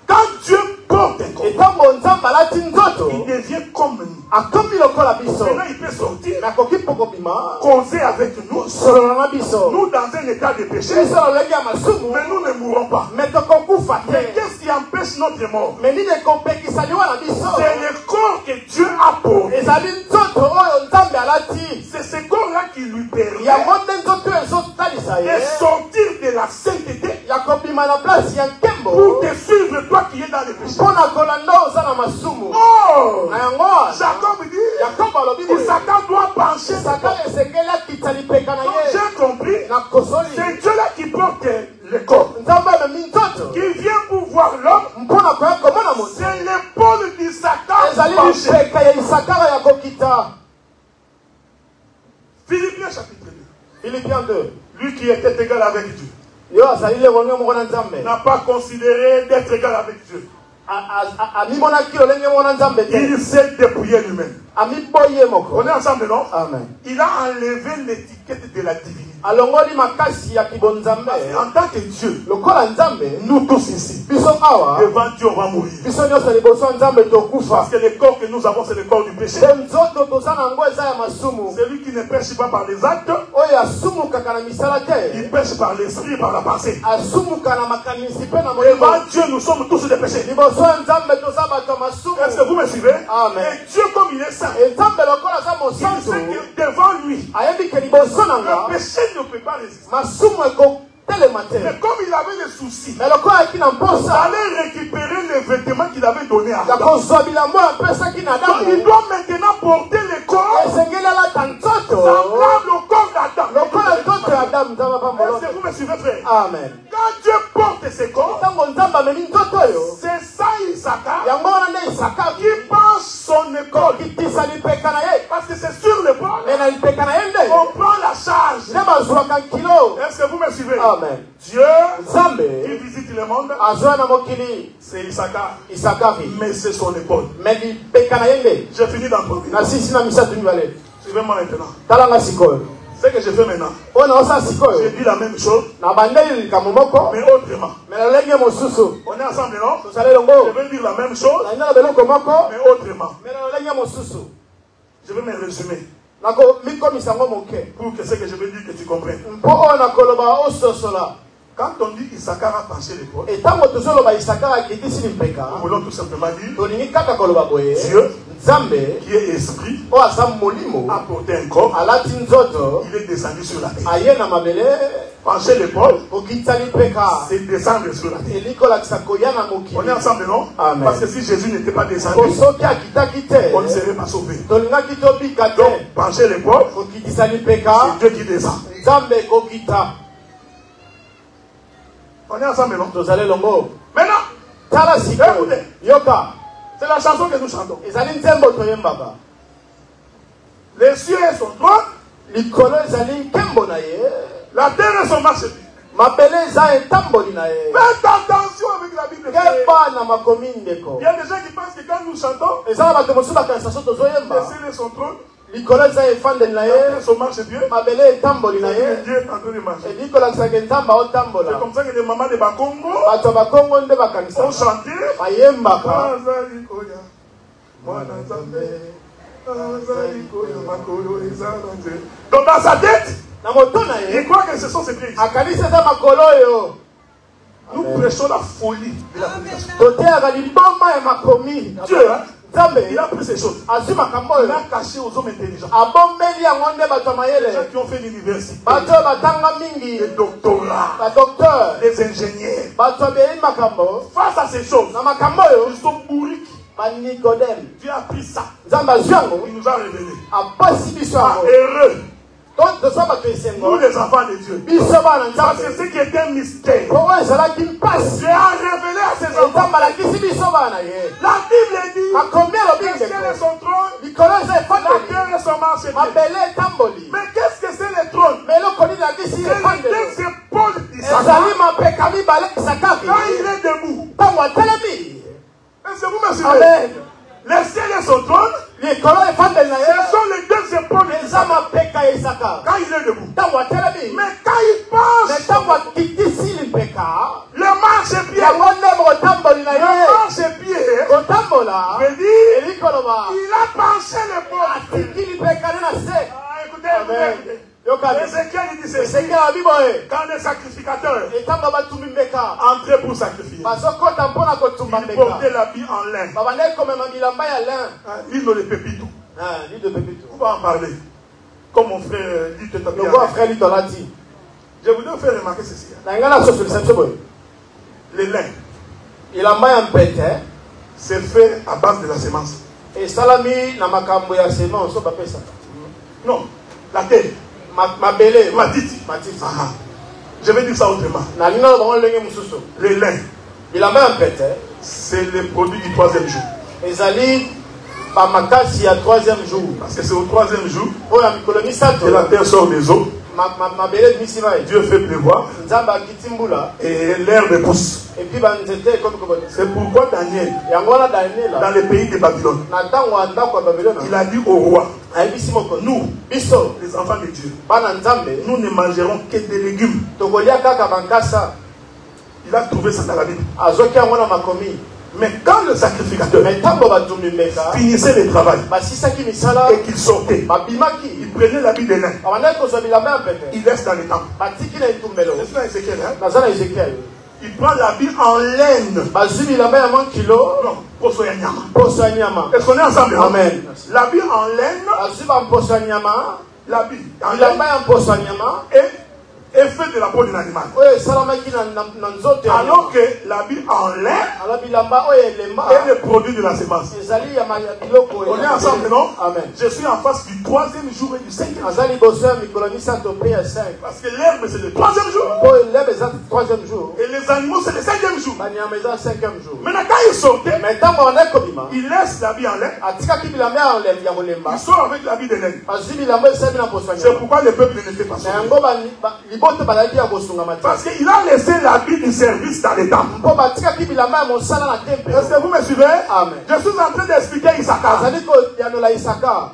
Quand Dieu porte un corps, il devient comme nous. Maintenant, il peut sortir, causer avec nous, nous dans un état de péché, mais nous ne mourrons pas. Mais qu'est-ce qui empêche notre mort? C'est le corps que Dieu a porté. C'est ce corps-là qui lui permet de sortir de la sainteté pour te suivre, toi qui es dans le péché. Oh! Jacob dit, Issachar doit pencher. Donc j'ai compris, c'est Dieu-là qui porte le corps. Qui vient pour voir l'homme, c'est l'épaule d'Issachar penchée. Philippiens chapitre 2. Philippiens 2. Lui qui était égal avec Dieu n'a pas considéré d'être égal avec Dieu. Il s'est dépouillé lui-même. On est ensemble, non? Amen. Il a enlevé l'étiquette de la divinité. En tant que Dieu, nous tous ici, devant Dieu, on va mourir. Parce que le corps que nous avons, c'est le corps du péché. Celui qui ne pêche pas par les actes, il pêche par l'esprit et par la pensée. Devant Dieu, nous sommes tous des péchés. Est-ce que vous me suivez? Amen. Et Dieu, comme il est saint, il sait que devant lui, le péché ne peut pas résister. Mais comme il avait des soucis, il allait récupérer les vêtements qu'il avait donnés à Adam. Donc il doit maintenant porter le corps semblable au corps d'Adam. Est-ce que vous me suivez, frère? Amen. Quand Dieu porte ses corps, c'est ça Issachar qui penche son épaule. Parce que c'est sur l'épaule qu'on prend la charge. Est-ce que vous me suivez? Amen. Dieu qui visite le monde, c'est Issachar. Mais c'est son épaule. J'ai fini d'improviser. Suivez-moi maintenant. Ce que je fais maintenant, j'ai dit la même chose, mais autrement. On est ensemble, non? Je vais dire la même chose, mais autrement. Je vais me résumer pour que ce que je veux dire que tu comprennes. Quand on dit Issachar a penché l'épaule, nous voulons tout simplement dire Dieu, qui est esprit, a porté un corps, il est descendu sur la terre. Pencher l'épaule, c'est descendre sur la terre. On est ensemble, non? Amen. Parce que si Jésus n'était pas descendu, on ne serait pas sauvé. Donc, pencher l'épaule, c'est Dieu qui descend. On est ensemble, non? Maintenant, écoutez, c'est la chanson que nous chantons. Les cieux et son trône, la terre et son marchepied. Faites attention avec la Bible. Il y a des gens qui pensent que quand nous chantons, les cieux et son trône, Likoloza efande na ye. Ça marche bien. Mabele tamboli na ye. Dieu est en train de marcher. Et Likoloza kentamba o tambola. C'est comme ça que les mamans de Bakongo Bato bakongo nde bakanisa. ont chanté. Bayembaka. Donc dans sa tête, Na moto na ye. il croit que ce sont ces pieds. Akanisa za makolo yo. Nous prêchons la folie de la prédication. Toteaka liboma ya makomi. Dieu, il a pris ces choses. Azwi makambo Il oyo. a caché aux hommes intelligents. Abombeli yango nde bato ya Les gens mayele. qui ont fait l'université, Bato oyo batanga mingi. les doctorats, Badokteur. les ingénieurs. Bato abeli makambo. Face à ces choses, Na makambo oyo. ils sont bourriques. Banikodem. Dieu a pris ça. Nzambe azwi yango. Il nous a révélé. Apesi biso Ah, yango. heureux, Donc toza bato nous esengo. les enfants de Dieu. Biso bana Parce que Nzambe. ce qui était un mystère, Po oyo ezalaki mpasi. Dieu a révélé à ses enfants. Nzambe alakisi biso bana ye. La Bible dit, Makomi alobi le ciel est ndeko. son trône, Likolo eza la efandeli. terre est son marchepied. Mabele etamboli. Mais qu'est-ce que c'est le trône? Mais eloko nini alakisi C'est le efandeli. texte Paul d'Isaac. Ezali mapeka mibale Isakari. Quand il est debout, Ntango atelemi. est-ce que vous me suivez? Amen. Le ciel est son trône, Likolo efandeli na ce ye. sont les deux épaules Eza d'Isaac. mapeka ya Isaka. Quand il est debout. Ntango atelemi. Mais quand il Mais passe, ntango akitisi limpeka. le marchepied, Yango nde motamboli na le ye. marchepied, Kotambola. veut dire, Eli koloba. il a penché l'épaule. Atiki limpeka ne na se. Ah, écoutez, Amen. écoutez. Yokani. Ézéchiel il dit ceci. Esekela babibo ye. Quand les sacrificateurs Etango batumbi mbeka. entraient pour sacrifier, Bazokota mpona kotumba ils portaient mbeka. l'habit en lin, Babandaki komema bilamba ya lin. l'île de pépito. L'huile de pépito. On va en parler. Comme mon frère dit tout à Le grand l'heure. frère Lito l'a dit. Je voudrais faire remarquer ceci. Na ngala so sur cette boy. Le lin, Ilamba ya mpete. c'est fait à base de la semence. Et salami na makambo ya semence so bapesa. Non, la terre. Mabele. Matiti. Matiti. Ah, je vais dire ça autrement. Na lino bango lenge mususu. Le lin, Bilamba ya mpete. c'est le produit du troisième jour. Ezali ba makasi ya 3e jour. Parce que c'est au troisième jour O ya mikolo misato. que la terre sort des eaux. Mabele misima. Dieu fait pleuvoir Nzamba akitimbula. et l'herbe pousse. Et puis banzete comme comme. C'est pourquoi Daniel, Yango na Daniela. dans le pays de Babylone, Na tango andako ya Babylone. il a dit au roi, Ayebisi moko. nous, Biso. les enfants de Dieu, Bana Nzambe. nous ne mangerons que des légumes. Tokolia kaka bankasa. Il a trouvé ça dans la Bible. Azoki yango na makomi. Mais quand le sacrificateur Mais tango batumbi mbeka. finissait le travail Basisaki misala. et qu'il sortait, Babimaki. il prenait l'habit de lin, Abandaki kozwa bilamba ya mpete. il laisse dans le temple. Batiki na etumbelo. C'est ça, Ézéchiel, hein? Naza na Ezekiel. Il prend l'habit en laine. Bazwi bilamba ya 1 kilo. Non, poso ya nyama. Poso ya nyama. Est-ce qu'on est ensemble? Hein? Amen. L'habit en laine, Bazwi ba mposo ya nyama. l'habit en Bilamba laine ya mposo ya nyama. est fait de la peau d'un animal. Oyo esalamaki na nzoto ya Alors nyama. que l'habit en lin Ala bilamba oyo elemba. est le produit de la semence. Ezali ya biloko. On est ensemble, non? Amen. Je suis en face du troisième jour et du cinquième jour. Aza liboso ya mikolo misato pe ya 5. Parce que l'herbe, c'est le troisième jour. Po elebe eza 3e jour. Et les animaux, c'est le cinquième jour. Banyama eza 5e jour. Maintenant, quand il sortait, Mais ntango bandaki kobima. il laisse l'habit en lin. Atikaki bilamba ya kolemba. Il sort avec l'habit de laine. Bazwi bilamba esali na poso ya C'est nyama. pourquoi le peuple n'était pas Na sauvé. yango liboto bazalaki ya kosunga Parce matiki. qu'il a laissé l'habit du service dans les temples. Mpo batikaki bilamba ya mosala na temple. Est-ce que vous me suivez? Amen. Je suis en train d'expliquer Issachar. Azali koyanola Isaka.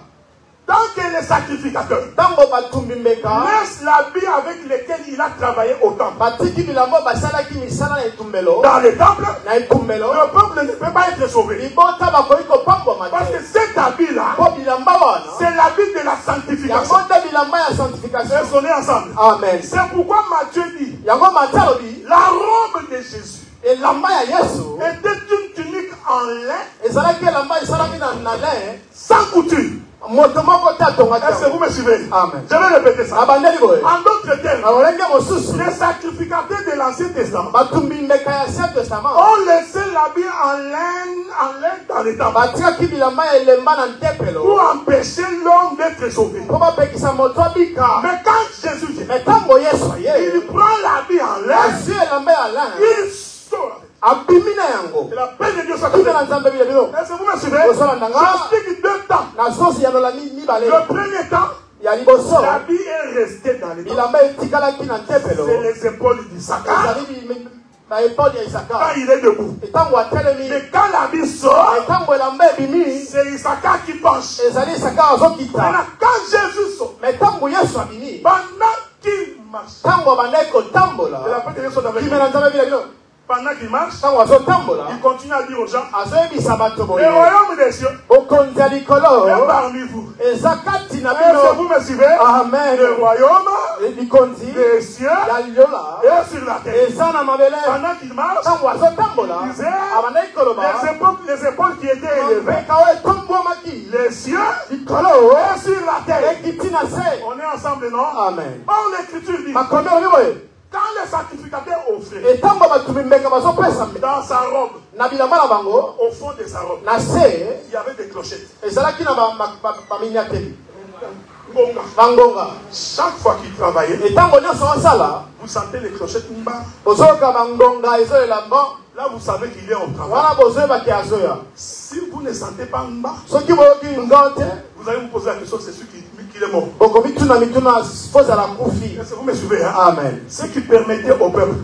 Tant que les sacrificateurs Ntango batumbi mbeka. laissent l'habit avec lequel il a travaillé au temple Batiki bilamba basalaki misala na etumbelo. dans les temples, Na etumbelo. le peuple ne peut pas être sauvé. Libota bakoki kopambwama Parce te. que cet habit-là, Po bilamba wana. c'est l'habit de la Yango sanctification. nde bilamba ya sanctification. Est-ce qu'on est ensemble? Amen. C'est pourquoi Matthieu dit, Yango Matthieu alobi. la robe de Jésus Elamba ya Yesu. était une tunique en lin Ezalaki elamba esalaki na lin. sans couture. Moto moko te atongaki Est-ce que yango. vous me suivez? Amen. Je vais répéter ça. Abandeli boye. En d'autres termes, Na olenge mosusu. les sacrificateurs de l'Ancien Testament Batumbi mbeka ya Ancien Testament. ont laissé l'habit en laine dans les temples Batikaki bilamba ya elemba na ntepelo. pour empêcher l'homme d'être sauvé. Po bapekisa moto abika. Mais quand Jésus vient, Mais ntango Yesu aye. il prend l'habit en laine, Azwi elamba ya lin. il sort. Abimi na yango. C'est la paix de Dieu soit Tuna na avec Nzambe bile bilo. Est-ce que vous me suivez? Osala nanga. J'explique deux temps. Na sosi yanola mibale. Le premier temps, Ya liboso. l'habit est resté dans les temples. Bilamba etikalaki na ntepelo. C'est les épaules d'Issachar Ezali baepode ya Isaka. quand il est debout. Etango atelemi. Mais quand l'habit sort, Etango elamba ebimi. c'est Issachar qui porte. penche. Maintenant, quand Jésus sort, pendant qu'il marche, et la paix de Dieu soit avec lui. Pendant qu'il marche, il continue à dire aux gens, le royaume des cieux est parmi vous. Est-ce que vous me suivez? Amen. Le royaume des cieux est sur la terre. Pendant qu'il marche, il disait, les épaules qui étaient élevées, les cieux est sur la terre. On est ensemble, non? Amen. Or, l'écriture dit, quand le sacrificateur offrait dans sa robe, au fond de sa robe, il y avait des clochettes. Chaque fois qu'il travaillait, vous sentez les clochettes. Là, vous savez qu'il est au travail. Si vous ne sentez pas en bas, vous allez vous poser la question, c'est celui qui est mort. Est-ce que vous me suivez? Hein? Amen. Ce qui permettait au peuple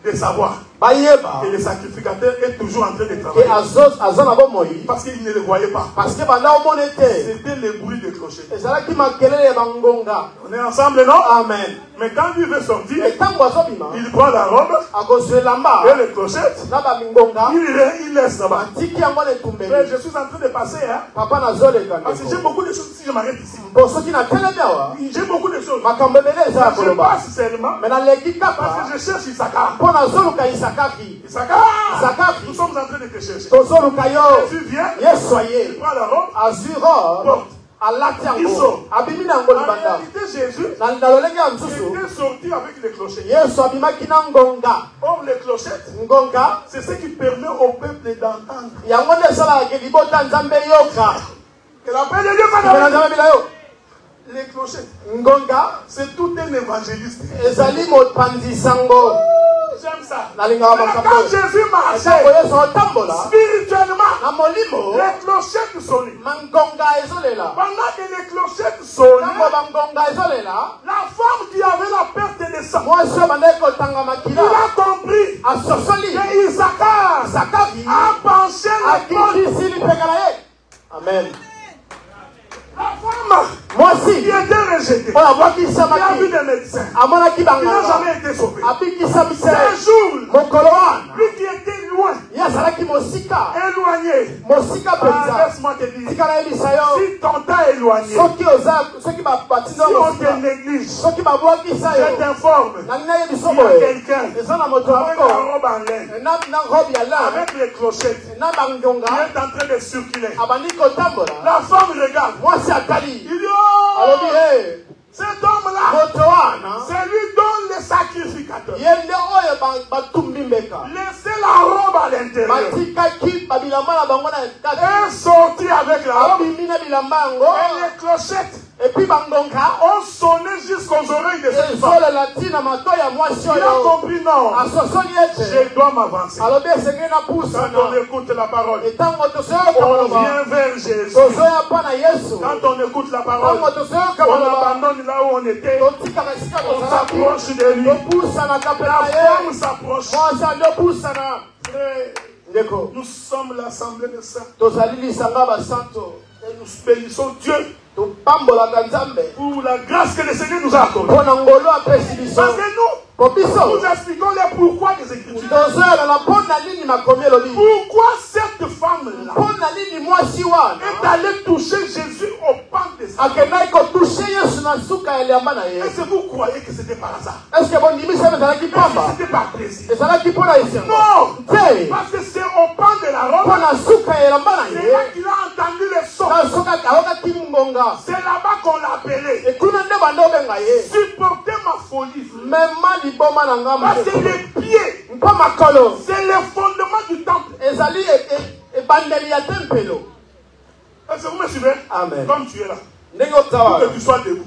de savoir que le sacrificateur est toujours en train de travailler. Parce qu'il ne le voyait pas. C'était le bruit de clocher. On est ensemble, non? Amen. Mais quand lui veut sortir, il prend la robe et les clochettes. Il laisse là-bas. Mais je suis en train de passer. Hein? Parce que j'ai beaucoup de choses. Si je m'arrête ici, j'ai beaucoup de choses. Je passe seulement parce que je cherche Issachar. Issachar, nous sommes en train de te chercher. Jésus vient, il prend la robe, porte. Il sort. En réalité, Jésus était sorti avec les clochettes. Or, les clochettes, c'est ce qui permet au peuple d'entendre. Que la paix de Dieu soit avec nous. Les clochettes, c'est tout un évangéliste. J'aime ça. Quand Jésus marchait spirituellement, les clochettes sonnaient. Pendant que les clochettes sonnaient, la femme qui avait la perte de sang, il a compris que Issachar a penché l'épaule. Amen. La femme qui était rejetée, qui a vu des médecins, qui n'a jamais été sauvée. C'est un jour, lui qui était loin, éloigné. Laisse-moi te dire, si ton temps est éloigné, si on te néglige, je t'informe, il y a quelqu'un avec la robe en laine, avec les clochettes, qui est en train de circuler. La femme regarde. Il dit, oh, cet homme-là, c'est lui dont le sacrificateur. Laissez la robe à l'intérieur. Et sorti avec la robe. Et les clochettes on sonnait jusqu'aux oreilles de cette femme. Il a compris, non, je dois m'avancer. Quand on écoute la parole, on vient vers Jésus. Quand on écoute la parole, on abandonne là où on était. On s'approche de lui. La femme s'approche. Nous sommes l'assemblée des saints. Et nous bénissons Dieu pour la grâce que le Seigneur nous a accordée. Parce que nous expliquons les pourquoi des Écritures. Pourquoi cette femme-là est allée toucher Jésus au pan de sa main? Est-ce que vous croyez que c'était par hasard? Est-ce que c'était par plaisir? Non! Parce que c'est au pan de la robe. C'est là qu'il a entendu le son. C'est là-bas qu'on l'a appelé. Supportez ma folie. Parce que les pieds, c'est le fondement du temple. Est-ce que vous me suivez? Amen. Comme tu es là. Pour que tu sois debout.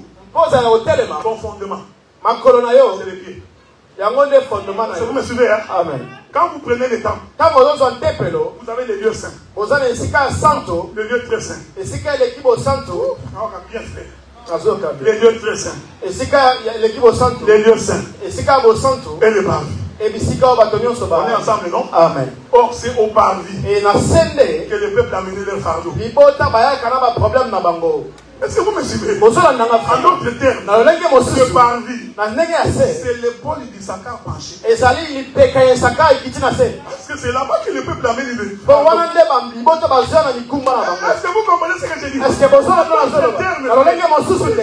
Ton fondement, c'est les pieds. Est-ce que vous me suivez? Hein? Amen. Quand vous prenez le temple, vous avez les lieux saints. Le lieu très saint. On a bien fait. Les lieux très saints. Les lieux saints. Et le parvis. On est ensemble, non? Amen. Or, c'est au parvis Et na sende que le peuple a mené leur fardeau. libota bayaka na ba problème na bango. Est-ce que vous me suivez? En d'autres termes, le parvis, c'est l'épaule d'Issachar penchée. Est-ce que c'est là-bas que le peuple a mené le fardeau? Est-ce que vous comprenez ce que je dis?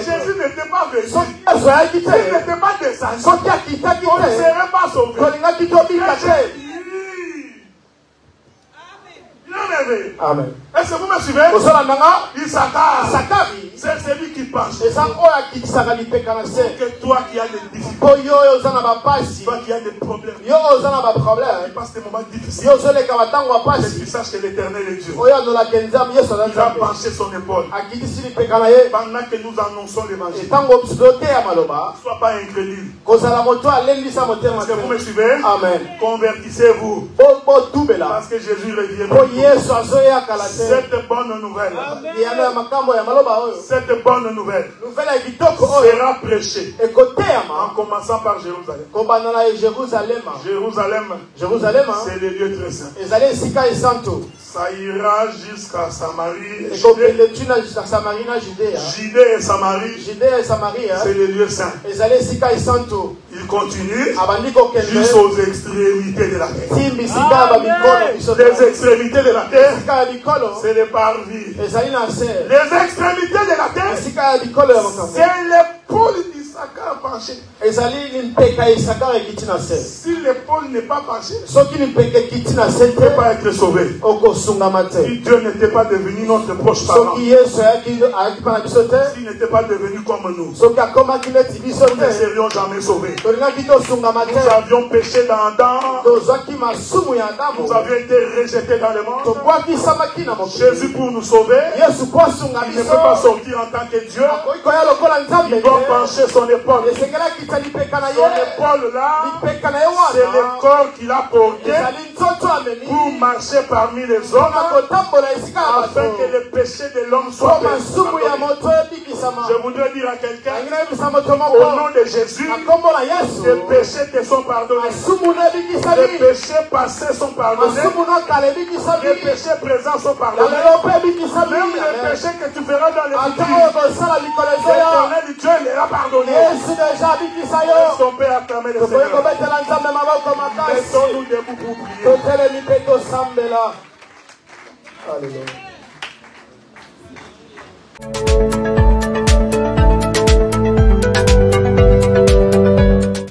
Jésus n'était pas venu. Il n'était pas descendu. On ne serait pas sauvé. Amen. Est-ce que vous me suivez? Issachar, c'est celui qui penche. Que toi qui as des difficultés, toi qui as des problèmes, qui passes des moments difficiles, que tu saches que l'Éternel est Dieu. Il a penché son épaule. Pendant que nous annonçons l'évangile, ne sois pas incrédule. Est-ce que vous me suivez? Amen. Convertissez-vous. Parce que Jésus revient. Cette bonne nouvelle, cette bonne nouvelle sera prêchée en commençant par Jérusalem. Jérusalem, c'est le lieu très saint. Ça ira jusqu'à Samarie. Judée et Samarie, c'est le lieu saint. Il continue jusqu'aux extrémités de la terre. Les extrémités de la terre, c'est les parvis. Les extrémités de la terre, c'est l'épaule d'Issachar penchée. Si l'épaule n'est pas penchée, il ne peut pas être sauvé. Si Dieu n'était pas devenu notre proche parent, s'il n'était pas devenu comme nous, nous ne serions jamais sauvés. Nous avions péché dans Adam. Nous avions été rejetés dans le monde. Jésus, pour nous sauver, il ne peut pas sortir en tant que Dieu. Il doit pencher son épaule. Son épaule là, c'est le corps qu'il a porté pour marcher parmi les hommes, afin que le péché de l'homme soit pardonné. Je voudrais dire à quelqu'un, au nom de Jésus, les péchés te sont pardonnés. Les péchés passés sont pardonnés. Les péchés présents sont pardonnés. Même les péchés que tu feras dans le futur, l'éternel Dieu les a pardonnés. Laisse ton Père acclamer le Seigneur. Mettons-nous debout pour prier. Alléluia.